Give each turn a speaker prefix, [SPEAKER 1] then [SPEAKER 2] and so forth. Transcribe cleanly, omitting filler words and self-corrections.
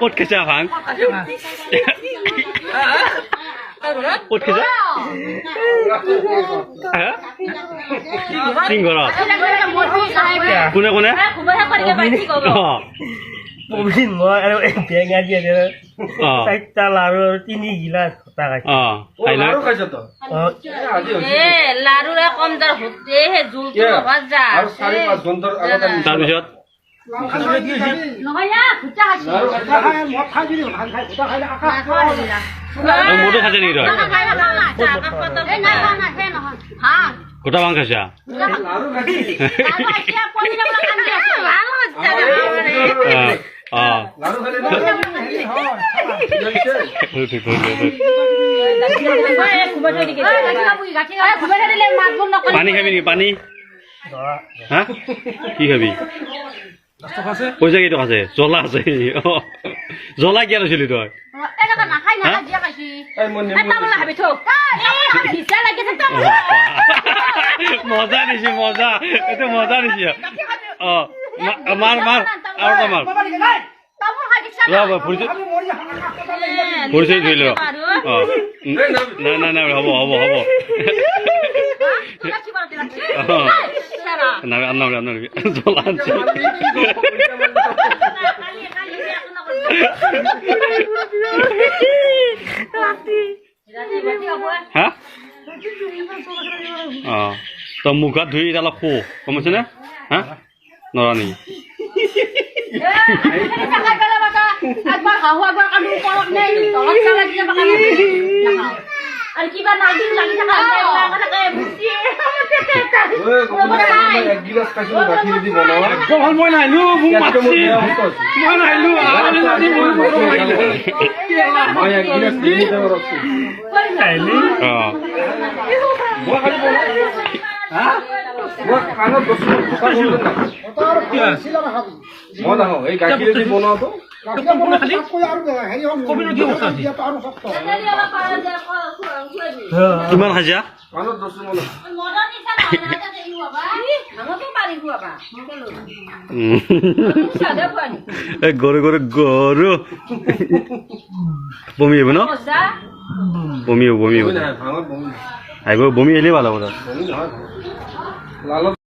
[SPEAKER 1] Cốt cái chả phán. Cốt cái chả. Hả? Xin gọi rồi. Kuna kuna?
[SPEAKER 2] Mungkin gua ada yang ngaji dia. Kita lalu ini gila kota kan.
[SPEAKER 1] Lalu
[SPEAKER 3] kaisa to.
[SPEAKER 4] লাৰু ৰে কম জাৰ হতে হে জুলটো বাজা
[SPEAKER 3] আৰু 4-5 ঘণ্টাৰ আগত
[SPEAKER 1] তাৰ পিছত
[SPEAKER 4] নহয় খুটা আছে
[SPEAKER 2] মদ খাই দিলি ভাত খাই খুটা খাইলে আকা
[SPEAKER 1] মোটো খাইছে নেকি তই
[SPEAKER 4] এই না না না হে নহয় হ্যাঁ
[SPEAKER 1] গোটা ভাং খাইছা
[SPEAKER 3] লাৰু খাইছি
[SPEAKER 4] লাৰু আছে কোনি না কান্দি আছে ভালো আছে
[SPEAKER 3] লাৰু খাইলে
[SPEAKER 1] পানী খাবি নেকি পানী হা কি খাবি পইচা কেইটকা আছে জ্বলা আছে জ্বলা কিয় লৈছিলি তই মজা দিছি মজা এইটো মজা দিছি মাৰ মাৰ আৰু এটা মাৰ পৰিচয় ধৰি ল নাই নাই হ'ব হ'ব হ'ব জ্বলা আনছি হা তই মুখত ধুই এতিয়া অলপ শু গম পাইছ নে হা নৰা নেকি
[SPEAKER 4] আর কিবা নাগিন লাগি থাকা লাগা থাকে বুঝি
[SPEAKER 3] এক গিলাস খাইছো গাখীৰ দি বনোৱা
[SPEAKER 2] ভাল মই নাইলো মোক মাছি মই নাইলো আলি নদী মই
[SPEAKER 3] মই এক গিলাস দিনি দেব ৰখছি
[SPEAKER 2] নাইলি
[SPEAKER 3] মই খালি বনা হা মই কানত বস্তু কথা বলতে না ওটার ছিল না খাবি মই না এই গাখীৰ দি বনোৱা তো
[SPEAKER 1] কিমান খাইছা
[SPEAKER 3] কানত বস্তু বনোৱা
[SPEAKER 1] গৰু গৰু গৰু বমি হ'ব ন বমি হ'ব বমি হ'ব
[SPEAKER 3] ভাঙত বমি
[SPEAKER 1] আহিব বমি আহিলে ভাল হ'ব তাত
[SPEAKER 3] বমি নহয় লালত